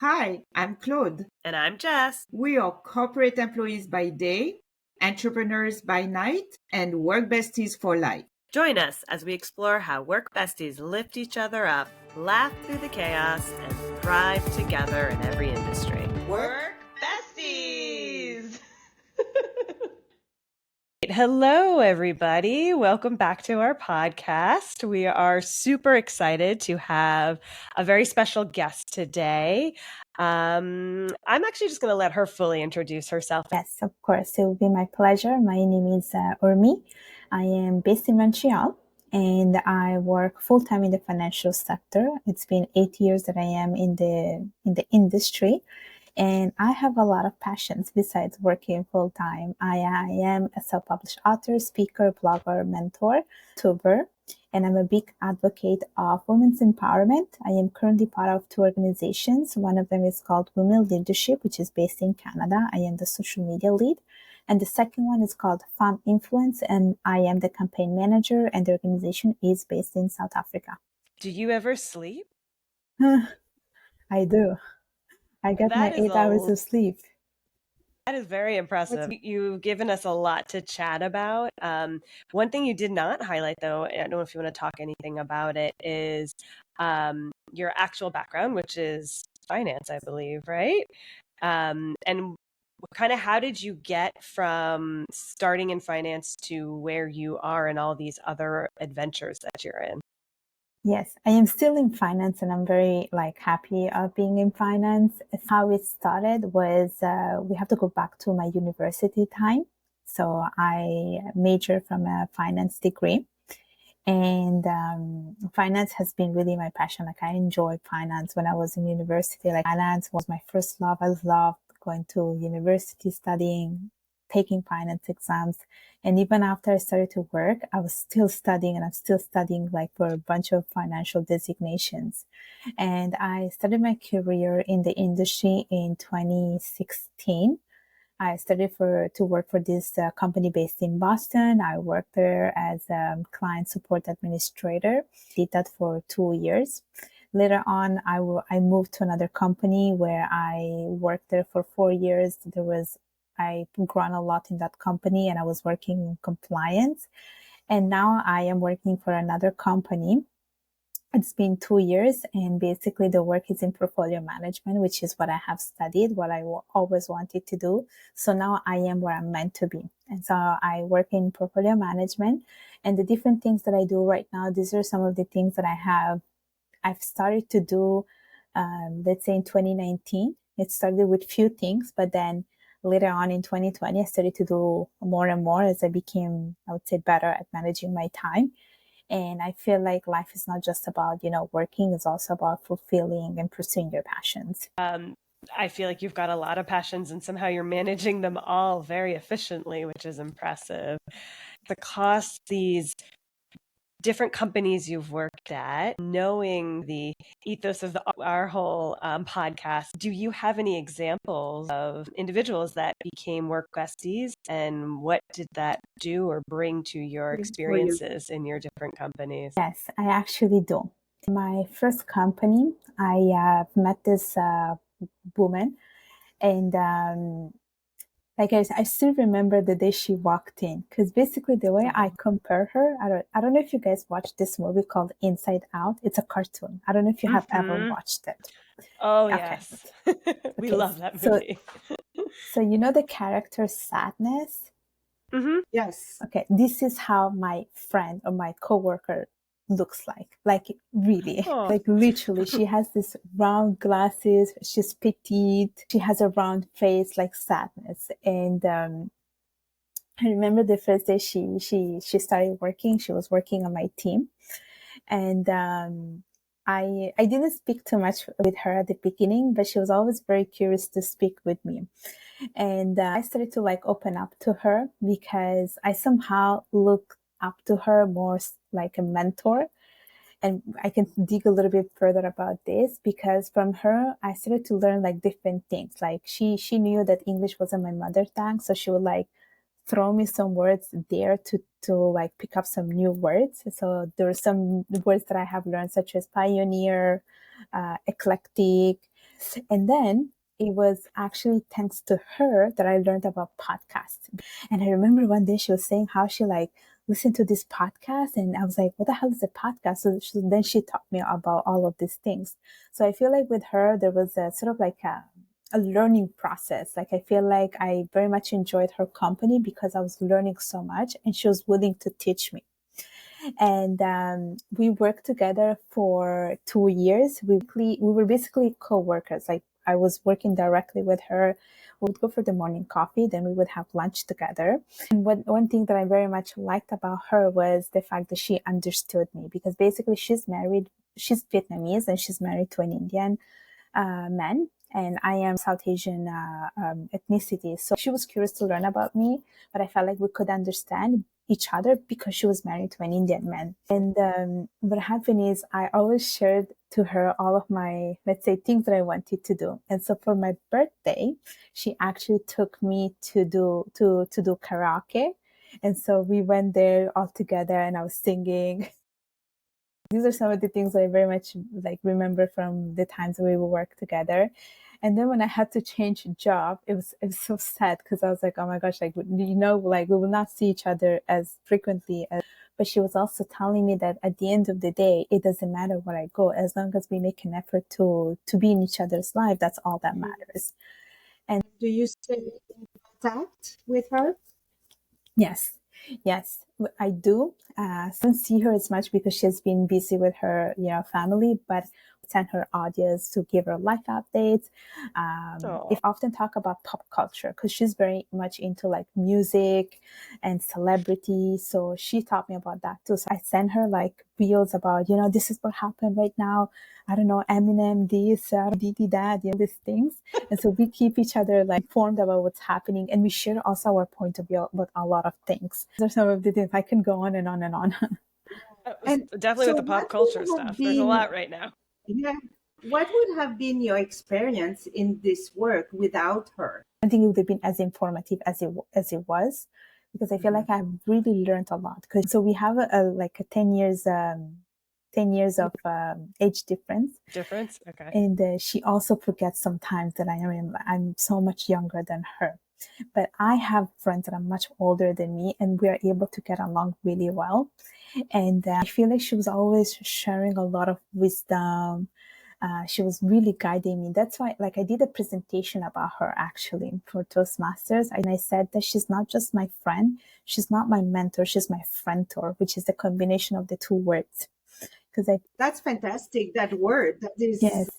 Hi, I'm Claude. And I'm Jess. We are corporate employees by day, entrepreneurs by night, and work besties for life. Join us as we explore how work besties lift each other up, laugh through the chaos, and thrive together in every industry. Work besties! Hello, everybody. Welcome back to our podcast. We are super excited to have a very special guest today. I'm actually just going to let her fully introduce herself. Yes, of course. It will be my pleasure. My name is Urmi. I am based in Montreal and I work full-time in the financial sector. It's been 8 years that I am in the industry. And I have a lot of passions besides working full-time. I am a self-published author, speaker, blogger, mentor, tuber, and I'm a big advocate of women's empowerment. I am currently part of 2 organizations. One of them is called Women Leadership, which is based in Canada. I am the social media lead. And the second one is called Femme Influence, and I am the campaign manager, and the organization is based in South Africa. Do you ever sleep? I do. I get my 8 hours of sleep. That is very impressive. You've given us a lot to chat about. One thing you did not highlight, though, I don't know if you want to talk anything about it, is your actual background, which is finance, I believe, right? And kind of how did you get from starting in finance to where you are and all these other adventures that you're in? Yes, I am still in finance and I'm very happy of being in finance. How it started was we have to go back to my university time. So I majored from a finance degree and finance has been really my passion. I enjoyed finance when I was in university. Finance was my first love. I loved going to university, studying, taking finance exams. And even after I started to work, I was still studying and I'm still studying for a bunch of financial designations. And I started my career in the industry in 2016. I started to work for this company based in Boston. I worked there as a client support administrator. Did that for 2 years. Later on, I moved to another company where I worked there for 4 years. I grown a lot in that company and I was working in compliance. And now I am working for another company. It's been 2 years and basically the work is in portfolio management, which is what I have studied, what I always wanted to do. So now I am where I'm meant to be. And so I work in portfolio management and the different things that I do right now, these are some of the things that I've started to do, let's say in 2019. It started with few things, but then later on in 2020, I started to do more and more as I became, I would say, better at managing my time. And I feel like life is not just about, working, it's also about fulfilling and pursuing your passions. I feel like you've got a lot of passions and somehow you're managing them all very efficiently, which is impressive. Across these different companies you've worked at, knowing the ethos of our whole podcast, do you have any examples of individuals that became work besties and what did that do or bring to your experiences in your different companies? Yes, I actually do. In my first company, I met this woman and I still remember the day she walked in because basically the way I compare her, I don't know if you guys watched this movie called Inside Out. It's a cartoon. I don't know if you have ever watched it. Oh, okay. Yes. We love that movie. So you know the character Sadness? Mm-hmm. Yes. Okay, this is how my friend or my coworker looks like really. Literally, she has this round glasses, she's petite, she has a round face like Sadness. And I remember the first day she started working, she was working on my team. And I didn't speak too much with her at the beginning, but she was always very curious to speak with me. And I started to open up to her because I somehow look up to her more like a mentor. And I can dig a little bit further about this because from her, I started to learn different things. She knew that English wasn't my mother tongue. So she would throw me some words there to pick up some new words. So there are some words that I have learned, such as pioneer, eclectic. And then it was actually thanks to her that I learned about podcasts. And I remember one day she was saying how she like listened to this podcast, and I was like, what the hell is a podcast? Then she taught me about all of these things. So I feel like with her, there was a sort of like a learning process. Like I feel like I very much enjoyed her company because I was learning so much and she was willing to teach me. And we worked together for 2 years. We were basically co-workers. Like I was working directly with her. We would go for the morning coffee, then we would have lunch together. And one thing that I very much liked about her was the fact that she understood me, because basically she's Vietnamese and she's married to an Indian man, and I am South Asian ethnicity. So she was curious to learn about me, but I felt like we could understand each other because she was married to an Indian man. And what happened is I always shared to her all of my, let's say, things that I wanted to do. And so for my birthday, she actually took me to do karaoke. And so we went there all together and I was singing. These are some of the things that I very much like remember from the times we would work together. And then when I had to change job, it was so sad because I was like, oh my gosh, like, like we will not see each other as frequently as, but she was also telling me that at the end of the day, it doesn't matter where I go, as long as we make an effort to be in each other's life, that's all that matters. And do you stay in contact with her? Yes, I do. I don't see her as much because she's been busy with her, family, but send her audios to give her life updates. If often talk about pop culture because she's very much into like music and celebrity. So she taught me about that too. So I send her like reels about, this is what happened right now. I don't know, Eminem, this, Diddy, that, these things. And so we keep each other like informed about what's happening. And we share also our point of view about a lot of things. Those are some of the things. I can go on and on and on. And definitely so with the pop culture stuff. There's a lot right now. Yeah. What would have been your experience in this work without her? I think it would have been as informative as it was, because I feel like I've really learned a lot. So we have like a 10 years of age difference. Okay. And she also forgets sometimes that I'm so much younger than her. But I have friends that are much older than me, and we are able to get along really well. And I feel like she was always sharing a lot of wisdom. She was really guiding me. That's why, like, I did a presentation about her actually for Toastmasters. And I said that she's not just my friend. She's not my mentor. She's my friendtor, which is the combination of the two words. That's fantastic. That word, that is, yes.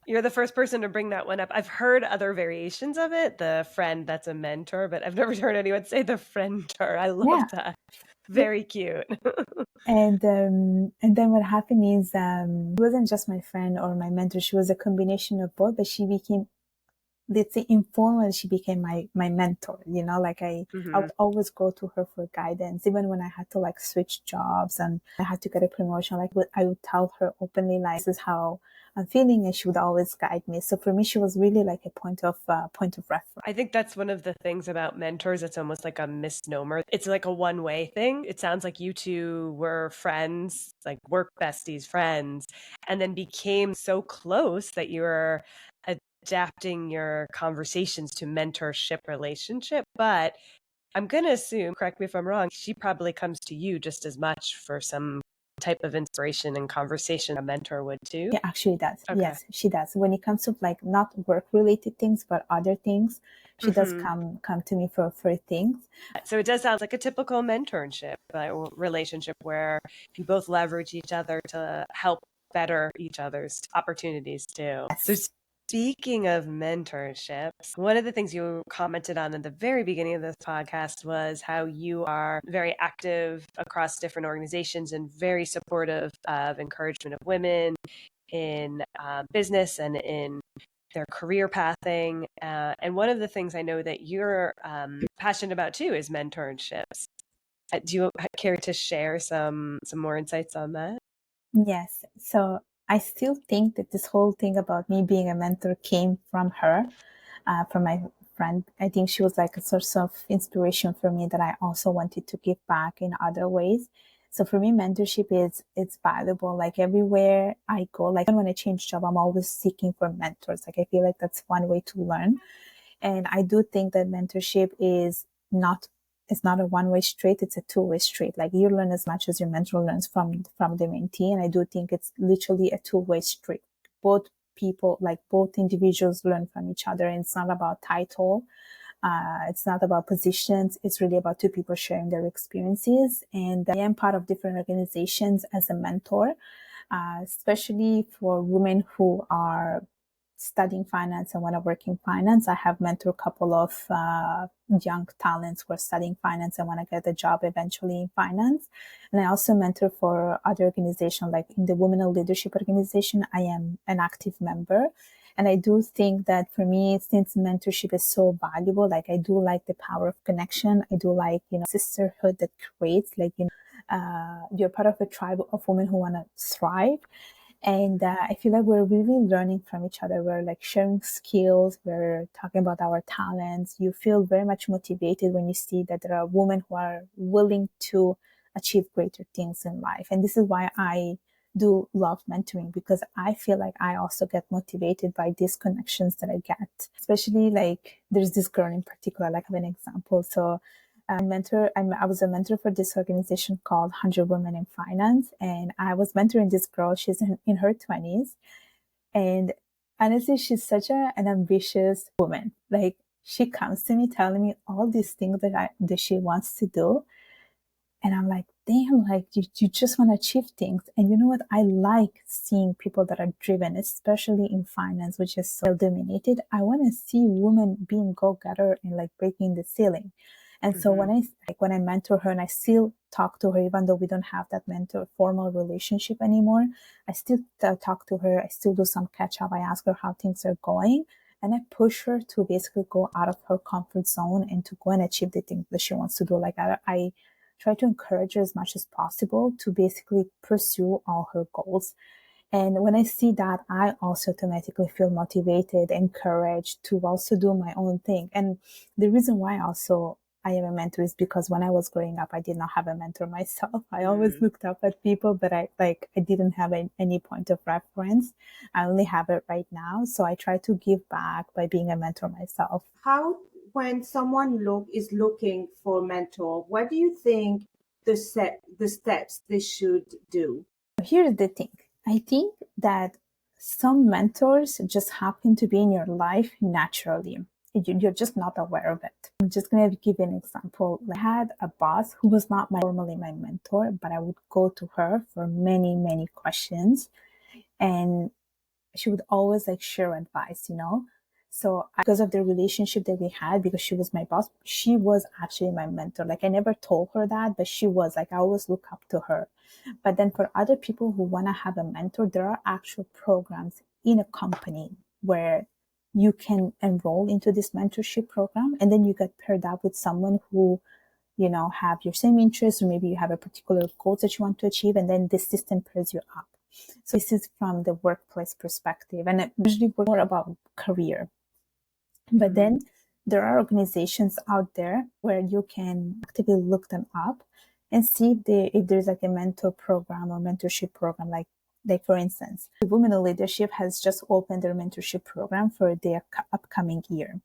You're the first person to bring that one up. I've heard other variations of it, the friend that's a mentor, but I've never heard anyone say the friendtor. I love that. Very cute. And then what happened is, she wasn't just my friend or my mentor. She was a combination of both, but she became, let's say, informal. She became my mentor, like I would always go to her for guidance, even when I had to like switch jobs and I had to get a promotion. Like I would tell her openly, like, this is how I'm feeling, and she would always guide me. So for me, she was really like a point of reference. I think that's one of the things about mentors. It's almost like a misnomer. It's like a one-way thing. It sounds like you two were friends, like work besties, friends, and then became so close that you were adapting your conversations to mentorship relationship. But I'm going to assume, correct me if I'm wrong, she probably comes to you just as much for some type of inspiration and conversation a mentor would too. Yeah, actually does. Okay. Yes, she does. When it comes to like not work related things, but other things, she does come to me for things. So it does sound like a typical mentorship relationship where you both leverage each other to help better each other's opportunities too. Yes. So speaking of mentorships, one of the things you commented on at the very beginning of this podcast was how you are very active across different organizations and very supportive of encouragement of women in business and in their career pathing. And one of the things I know that you're passionate about too is mentorships. Do you care to share some more insights on that? Yes. So I still think that this whole thing about me being a mentor came from her, from my friend. I think she was like a source of inspiration for me that I also wanted to give back in other ways. So for me, mentorship it's valuable. Like everywhere I go, like when I change job, I'm always seeking for mentors. Like I feel like that's one way to learn. And I do think that mentorship is not it's not a one-way street, it's a two-way street. Like you learn as much as your mentor learns from the mentee. And I do think it's literally a two-way street. Both people, like both individuals learn from each other. And it's not about title. It's not about positions. It's really about two people sharing their experiences. And I am part of different organizations as a mentor, especially for women who are studying finance and want to work in finance. I have mentored a couple of young talents who are studying finance and want to get a job eventually in finance. And I also mentor for other organizations, like in the Women in Leadership organization, I am an active member. And I do think that for me, since mentorship is so valuable, like I do like the power of connection. I do like, sisterhood that creates, like, you're part of a tribe of women who want to thrive. And I feel like we're really learning from each other. We're like sharing skills. We're talking about our talents. You feel very much motivated when you see that there are women who are willing to achieve greater things in life. And this is why I do love mentoring, because I feel like I also get motivated by these connections that I get. Especially like there's this girl in particular, like I have an example. So I was a mentor for this organization called 100 Women in Finance. And I was mentoring this girl. She's in her 20s. And honestly, she's such an ambitious woman. Like she comes to me telling me all these things that she wants to do. And I'm like, damn, like you just want to achieve things. And you know what? I like seeing people that are driven, especially in finance, which is so dominated. I want to see women being go-getter and like breaking the ceiling. And so when I mentor her, and I still talk to her, even though we don't have that mentor formal relationship anymore, I still talk to her. I still do some catch up. I ask her how things are going. And I push her to basically go out of her comfort zone and to go and achieve the things that she wants to do. Like I try to encourage her as much as possible to basically pursue all her goals. And when I see that, I also automatically feel motivated, encouraged to also do my own thing. And the reason why also I am a mentor is because when I was growing up, I did not have a mentor myself. I always looked up at people, but I didn't have any point of reference. I only have it right now. So I try to give back by being a mentor myself. How, when someone is looking for a mentor, what do you think the steps they should do? Here's the thing. I think that some mentors just happen to be in your life naturally. You're just not aware of it. I'm just going to give you an example. I had a boss who was not formally my mentor, but I would go to her for many, many questions. And she would always like share advice, So because of the relationship that we had, because she was my boss, she was actually my mentor. Like I never told her that, but she was like, I always look up to her. But then for other people who want to have a mentor, there are actual programs in a company where you can enroll into this mentorship program. And then you get paired up with someone who, have your same interests, or maybe you have a particular goal that you want to achieve. And then this system pairs you up. So this is from the workplace perspective, and it usually more about career. But then there are organizations out there where you can actively look them up and see if there's like a mentor program or mentorship program. Like for instance, Women in Leadership has just opened their mentorship program for their upcoming year.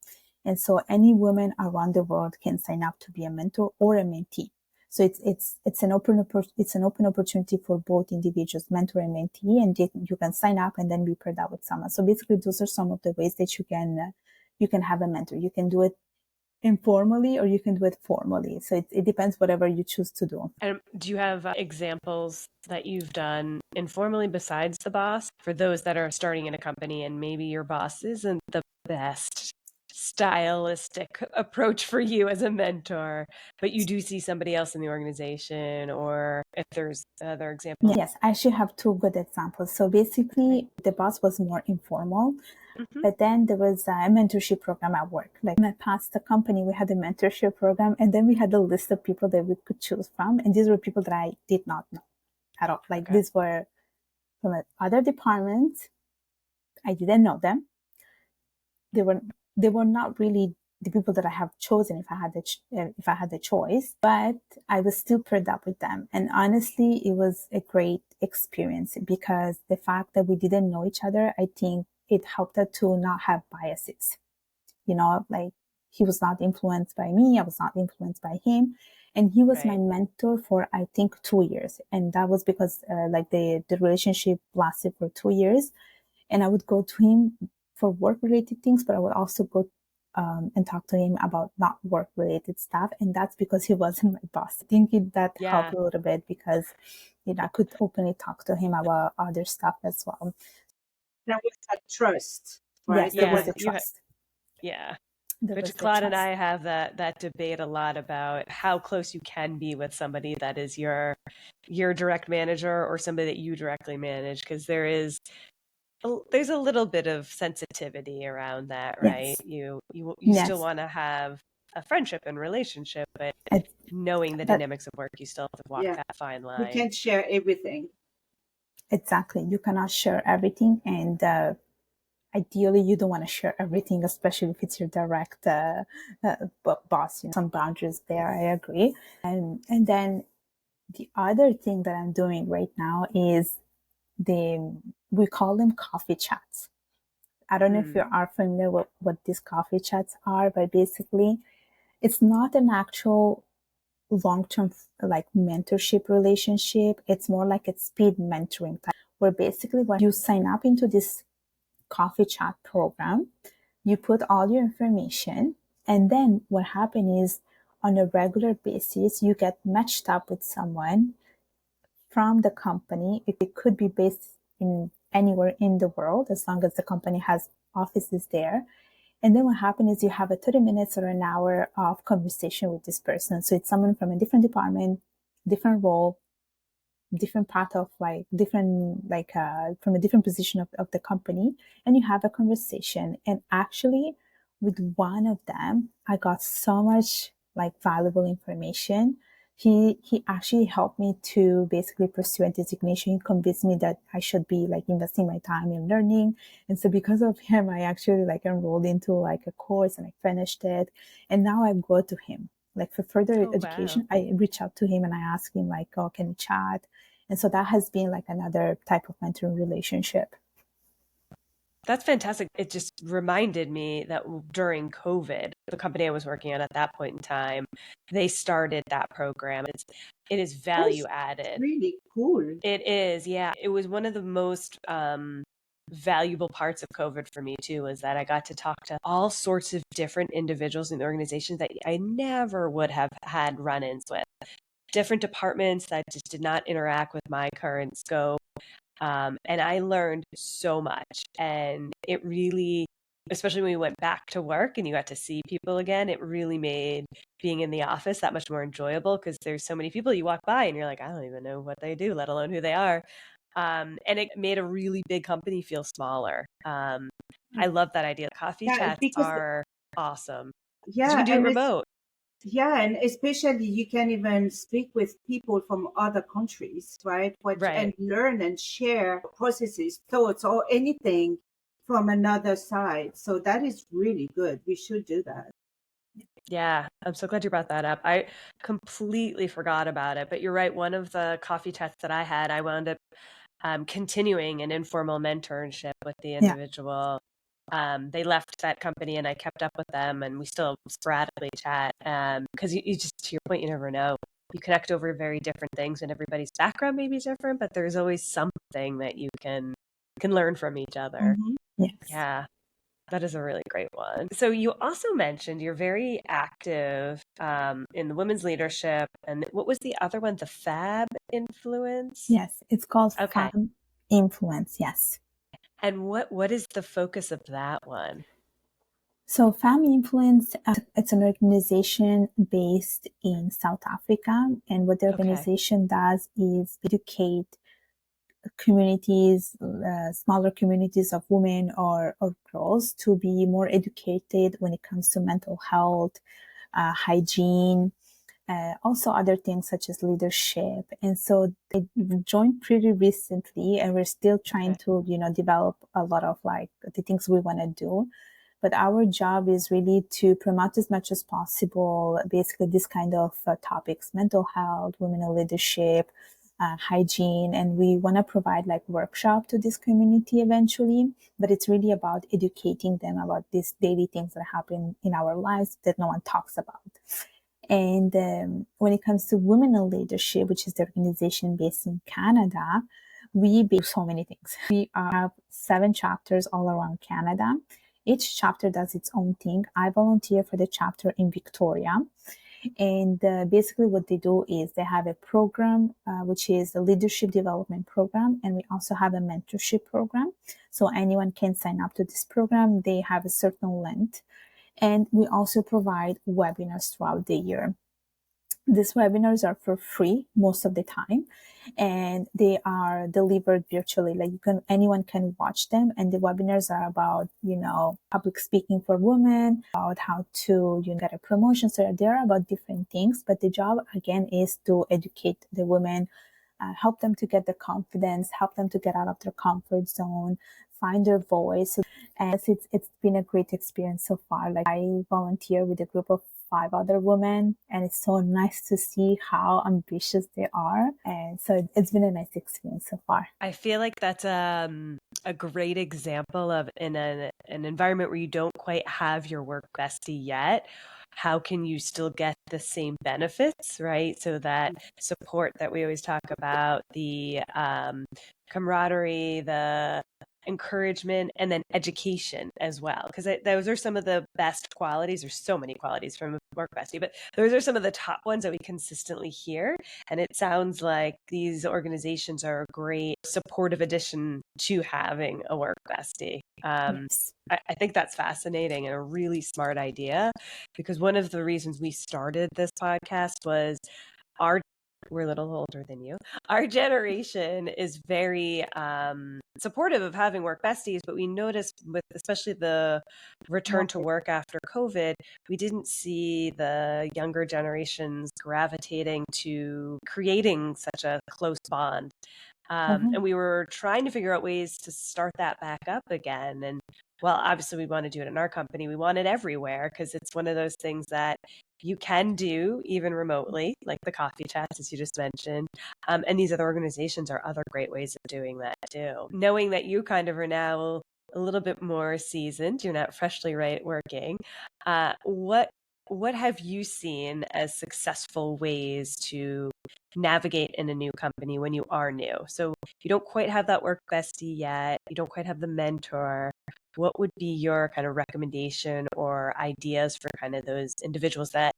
And so any woman around the world can sign up to be a mentor or a mentee. So it's an open opportunity for both individuals, mentor and mentee, and you can sign up and then be paired up with someone. So basically, those are some of the ways that you can have a mentor. You can do it informally or you can do it formally. So it depends whatever you choose to do. And do you have examples that you've done informally besides the boss for those that are starting in a company and maybe your boss isn't the best stylistic approach for you as a mentor, but you do see somebody else in the organization, or if there's other examples? Yes, I actually have two good examples. So basically, the boss was more informal. But then there was a mentorship program at work. Like when I passed the company, we had a mentorship program, and then we had a list of people that we could choose from. And these were people that I did not know at all. Like these were from other departments. I didn't know them. They were not really the people that I have chosen if I had the choice, but I was still paired up with them. And honestly, it was a great experience because the fact that we didn't know each other, I think it helped us to not have biases. Like he was not influenced by me. I was not influenced by him. And he was my mentor for, I think, 2 years. And that was because like the relationship lasted for 2 years. And I would go to him for work related things, but I would also go and talk to him about not work related stuff. And that's because he wasn't my boss. I think that helped a little bit because I could openly talk to him about other stuff as well. There was that trust, right? Yes, there was the trust. Which Claude and I have that debate a lot about how close you can be with somebody that is your direct manager or somebody that you directly manage, because there's a little bit of sensitivity around that, right? You still want to have a friendship and relationship, but knowing the dynamics of work, you still have to walk that fine line. You can't share everything. Exactly. You cannot share everything. And ideally, you don't want to share everything, especially if it's your direct boss. Some boundaries there, I agree. And then the other thing that I'm doing right now is we call them coffee chats. I don't know if you are familiar with what these coffee chats are, but basically it's not an actual long-term like mentorship relationship. It's more like a speed mentoring type, where basically when you sign up into this coffee chat program, you put all your information, and then what happens is on a regular basis, you get matched up with someone from the company. It could be based in anywhere in the world, as long as the company has offices there. And then what happens is you have a 30 minutes or an hour of conversation with this person. So it's someone from a different department, different role, different path of from a different position of the company. And you have a conversation. And actually with one of them, I got so much valuable information. He actually helped me to basically pursue a designation. He convinced me that I should be investing my time in learning. And so because of him, I actually enrolled into a course and I finished it. And now I go to him for further education. Wow. I reach out to him and I ask him oh, can we chat? And so that has been another type of mentoring relationship. That's fantastic. It just reminded me that during COVID, the company I was working at that point in time, they started that program. It is value added. Really cool. It is. Yeah. It was one of the most valuable parts of COVID for me too, was that I got to talk to all sorts of different individuals in the organizations that I never would have had run-ins with. Different departments that just did not interact with my current scope. And I learned so much. And it really, especially when we went back to work and you got to see people again, it really made being in the office that much more enjoyable, because there's so many people you walk by and you're like, I don't even know what they do, let alone who they are. And it made a really big company feel smaller. I love that idea. Coffee chats are awesome. Yeah. You can do it remote. Yeah, and especially you can even speak with people from other countries, right? And learn and share processes, thoughts, or anything from another side. So that is really good. We should do that. Yeah, I'm so glad you brought that up. I completely forgot about it, but you're right. One of the coffee chats that I had, I wound up continuing an informal mentorship with the individual. They left that company and I kept up with them, and we still sporadically chat because you just, to your point, you never know. You connect over very different things, and everybody's background maybe is different, but there's always something that you can learn from each other. Mm-hmm. Yes. Yeah, that is a really great one. So you also mentioned you're very active in the women's leadership, and what was the other one? The FAB influence? Yes, it's called FAB influence. Yes. And what is the focus of that one? So FAB Influence, it's an organization based in South Africa. And what the organization does is educate communities, smaller communities of women or girls to be more educated when it comes to mental health, hygiene, also other things such as leadership. And so they joined pretty recently, and we're still trying to, develop a lot of the things we want to do. But our job is really to promote as much as possible, basically this kind of topics, mental health, women in leadership, hygiene, and we want to provide like workshop to this community eventually, but it's really about educating them about these daily things that happen in our lives that no one talks about. And when it comes to women in leadership, which is the organization based in Canada, we do so many things. We have 7 chapters all around Canada. Each chapter does its own thing. I volunteer for the chapter in Victoria. And basically what they do is they have a program, which is a leadership development program. And we also have a mentorship program. So anyone can sign up to this program. They have a certain length. And we also provide webinars throughout the year. These webinars are for free most of the time, and they are delivered virtually. Like anyone can watch them. And the webinars are about, public speaking for women, about how to get a promotion. So they're about different things. But the job again is to educate the women, help them to get the confidence, help them to get out of their comfort zone, find their voice. And it's been a great experience so far. Like I volunteer with a group of 5 other women, and it's so nice to see how ambitious they are. And so it's been a nice experience so far. I feel like that's a great example of in an environment where you don't quite have your work bestie yet. How can you still get the same benefits, right? So that support that we always talk about, the camaraderie, the encouragement, and then education as well, because those are some of the best qualities. There's so many qualities from a work bestie, but those are some of the top ones that we consistently hear. And it sounds like these organizations are a great supportive addition to having a work bestie. Yes. I think that's fascinating and a really smart idea, because one of the reasons we started this podcast was we're a little older than you. Our generation is very supportive of having work besties, but we noticed with especially the return to work after COVID, we didn't see the younger generations gravitating to creating such a close bond. And we were trying to figure out ways to start that back up again. And well, obviously we want to do it in our company. We want it everywhere because it's one of those things that you can do even remotely, like the coffee chats, as you just mentioned. And these other organizations are other great ways of doing that too. Knowing that you kind of are now a little bit more seasoned, you're not freshly working. What have you seen as successful ways to navigate in a new company when you are new? So you don't quite have that work bestie yet. You don't quite have the mentor. What would be your kind of recommendation or ideas for kind of those individuals that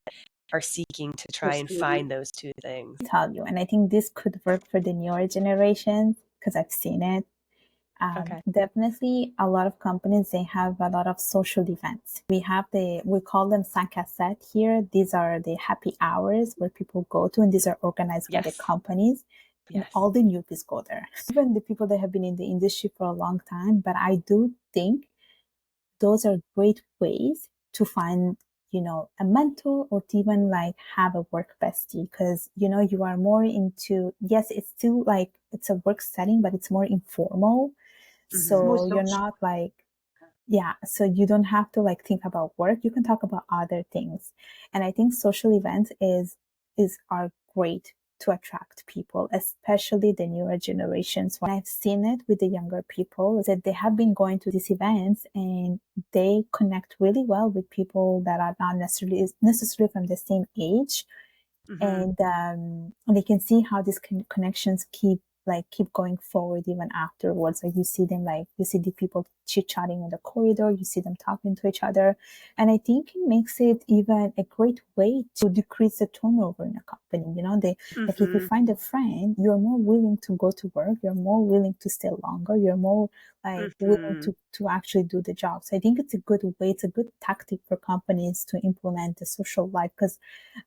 are seeking to try and find those two things? I'll tell you, and I think this could work for the newer generation because I've seen it. Definitely a lot of companies, they have a lot of social events. We call them 5 à 7 here. These are the happy hours where people go to, and these are organized by the companies. And all the newbies go there. Even the people that have been in the industry for a long time. But I do think those are great ways to find, a mentor or to even like have a work bestie, because, you are more into, yes, it's still like, it's a work setting, but it's more informal. So you're not like, so you don't have to like think about work. You can talk about other things. And I think social events are great to attract people, especially the newer generations. When I've seen it with the younger people, is that they have been going to these events and they connect really well with people that are not necessarily from the same age. And they can see how these connections keep going forward even afterwards. Like you see the people chit-chatting in the corridor, you see them talking to each other. And I think it makes it even a great way to decrease the turnover in a company. Like if you find a friend, you're more willing to go to work, you're more willing to stay longer, you're more willing to actually do the job. So I think it's a good way, it's a good tactic for companies to implement the social life. Because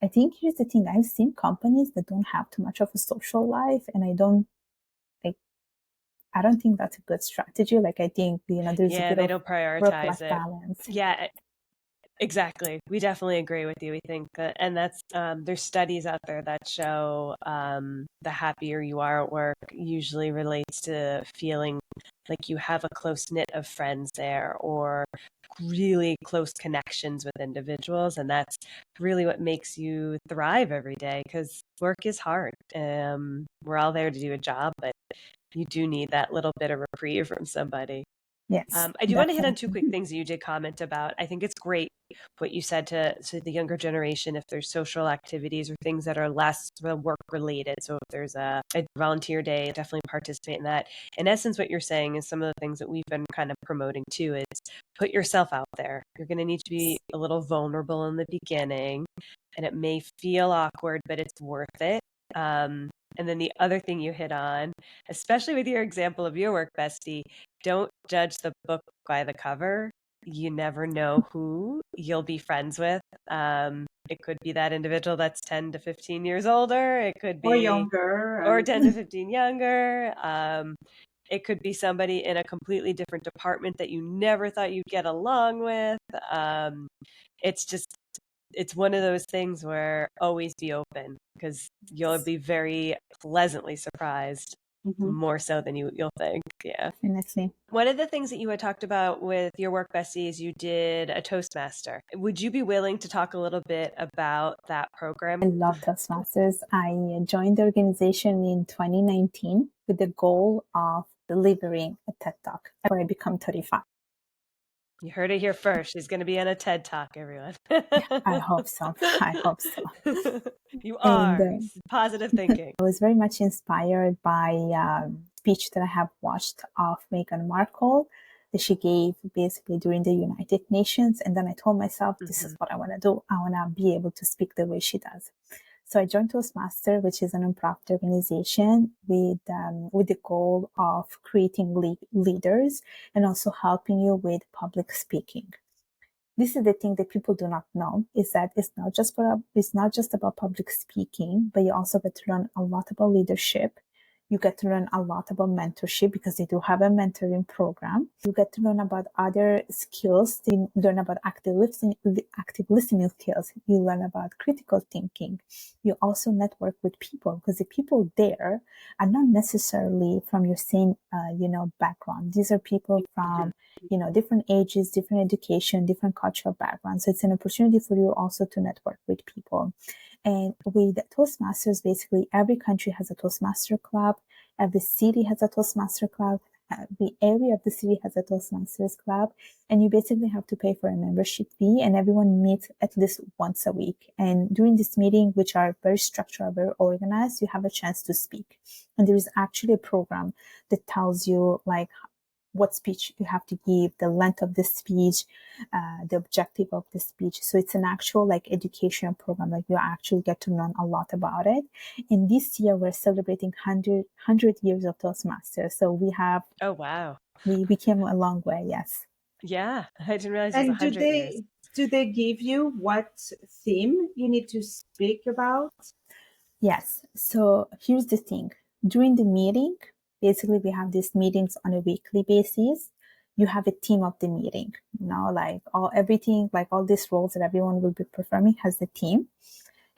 I think here's the thing, I've seen companies that don't have too much of a social life, and I don't think that's a good strategy. Like I think, there's a bit they of don't prioritize work-life it. balance. Yeah. Exactly. We definitely agree with you. We think that, and that's, there's studies out there that show the happier you are at work usually relates to feeling like you have a close knit of friends there or really close connections with individuals. And that's really what makes you thrive every day because work is hard. We're all there to do a job, but you do need that little bit of reprieve from somebody. Yes, I do want to hit on two definitely. quick things that you did comment about. I think it's great what you said to the younger generation, if there's social activities or things that are less work related. So if there's a volunteer day, definitely participate in that. In essence, what you're saying is some of the things that we've been kind of promoting too is put yourself out there. You're going to need to be a little vulnerable in the beginning and it may feel awkward, but it's worth it. And then the other thing you hit on, especially with your example of your work, bestie, don't judge the book by the cover. You never know who you'll be friends with. It could be that individual that's 10 to 15 years older. It could Or be, younger. or 10 to 15 younger. It could be somebody in a completely different department that you never thought you'd get along with. It's just, it's one of those things where always be open because you'll be very pleasantly surprised, more so than you'll think. Yeah. Definitely. One of the things that you had talked about with your work, Bestie, is you did a Toastmaster. Would you be willing to talk a little bit about that program? I love Toastmasters. I joined the organization in 2019 with the goal of delivering a TED Talk before I become 35. You heard it here first. She's going to be on a TED Talk, everyone. I hope so. I hope so. You are. And Positive thinking. I was very much inspired by a speech that I have watched of Meghan Markle that she gave basically during the United Nations. And then I told myself, this is what I want to do. I want to be able to speak the way she does. So I joined Toastmasters, which is a nonprofit organization with the goal of creating leaders and also helping you with public speaking. This is the thing that people do not know is that it's not just about public speaking, but you also get to learn a lot about leadership. You get to learn a lot about mentorship because they do have a mentoring program. You get to learn about other skills. You learn about active listening skills. You learn about critical thinking. You also network with people because the people there are not necessarily from your same, background. These are people from, different ages, different education, different cultural backgrounds. So it's an opportunity for you also to network with people. And with Toastmasters, basically every country has a Toastmaster club. Every city has a Toastmaster club. Every area of the city has a Toastmasters club. And you basically have to pay for a membership fee and everyone meets at least once a week. And during this meeting, which are very structured, very organized, you have a chance to speak. And there is actually a program that tells you like what speech you have to give, the length of the speech, the objective of the speech. So it's an actual like educational program. Like you actually get to learn a lot about it. And this year we're celebrating 100 years of Toastmasters. So we have, oh, wow. We came a long way. Yes. Yeah. I didn't realize it was And 100 years. do they give you what theme you need to speak about? Yes. So here's the thing. During the meeting, basically we have these meetings on a weekly basis. You have a theme of the meeting, like all these roles that everyone will be performing has a theme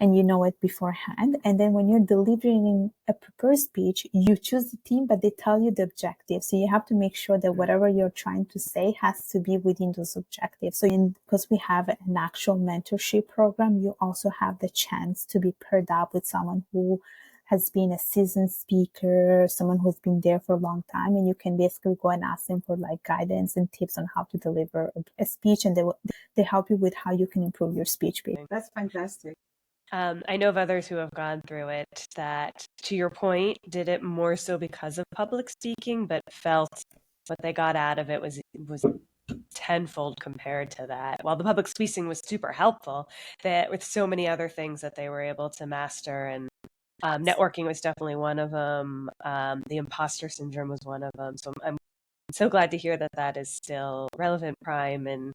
and you know it beforehand. And then when you're delivering a prepared speech, you choose the theme, but they tell you the objective. So you have to make sure that whatever you're trying to say has to be within those objectives. So because we have an actual mentorship program, you also have the chance to be paired up with someone who has been a seasoned speaker, someone who's been there for a long time, and you can basically go and ask them for like guidance and tips on how to deliver a speech, and they help you with how you can improve your speech. That's fantastic. I know of others who have gone through it that, to your point, did it more so because of public speaking, but felt what they got out of it was tenfold compared to that. While the public speaking was super helpful, that with so many other things that they were able to master, and networking was definitely one of them. The imposter syndrome was one of them. So I'm so glad to hear that that is still relevant, prime, and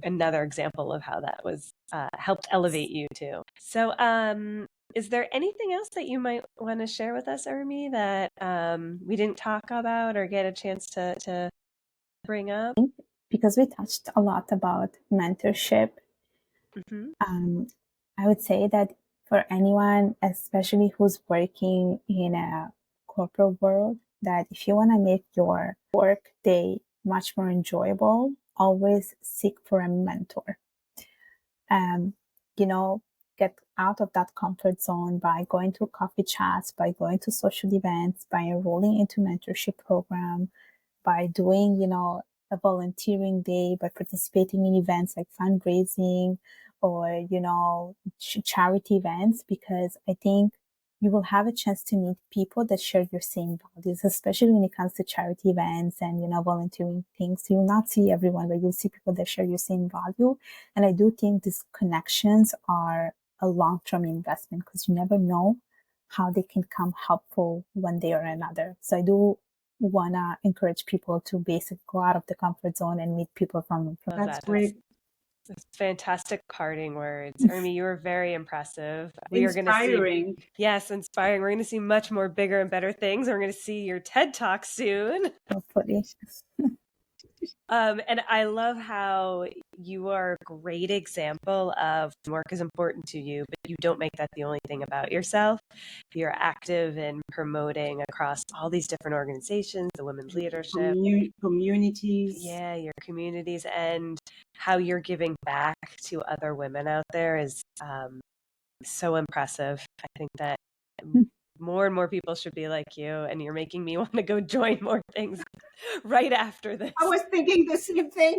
another example of how that was helped elevate you too. So is there anything else that you might want to share with us, Urmi, that we didn't talk about or get a chance to bring up? Because we touched a lot about mentorship I would say that for anyone, especially who's working in a corporate world, that if you want to make your work day much more enjoyable, always seek for a mentor. You know, get out of that comfort zone by going to coffee chats, by going to social events, by enrolling into mentorship program, by doing, a volunteering day, by participating in events like fundraising or, charity events, because I think you will have a chance to meet people that share your same values, especially when it comes to charity events and, volunteering things. You'll not see everyone, but you'll see people that share your same value. And I do think these connections are a long-term investment because you never know how they can come helpful one day or another. So I do want to encourage people to basically go out of the comfort zone and meet people from That's great. That's fantastic parting words. Urmi, you were very impressive. We are going to see, yes, inspiring. We're going to see much more bigger and better things. We're going to see your TED Talk soon. Hopefully. And I love how you are a great example of work is important to you, but you don't make that the only thing about yourself. You're active in promoting across all these different organizations, the women's leadership, communities. Yeah, your communities, and how you're giving back to other women out there is so impressive. I think that more and more people should be like you, and you're making me want to go join more things right after this. I was thinking the same thing.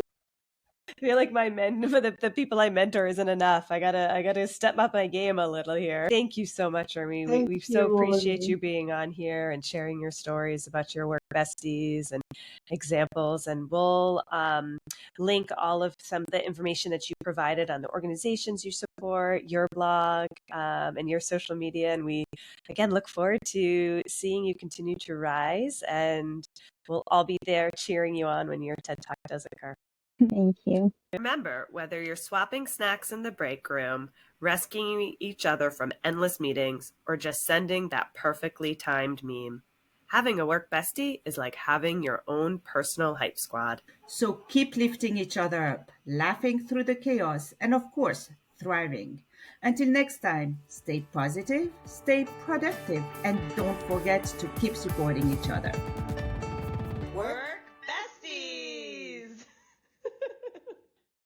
I feel like the people I mentor isn't enough. I gotta step up my game a little here. Thank you so much, Urmi. We so appreciate you being on here and sharing your stories about your work, besties, and examples. And we'll link all of some of the information that you provided on the organizations you support, your blog, and your social media. And we again look forward to seeing you continue to rise, and we'll all be there cheering you on when your TED Talk does occur. Thank you. Remember, whether you're swapping snacks in the break room, rescuing each other from endless meetings, or just sending that perfectly timed meme, having a work bestie is like having your own personal hype squad. So keep lifting each other up, laughing through the chaos, and of course, thriving. Until next time, stay positive, stay productive, and don't forget to keep supporting each other.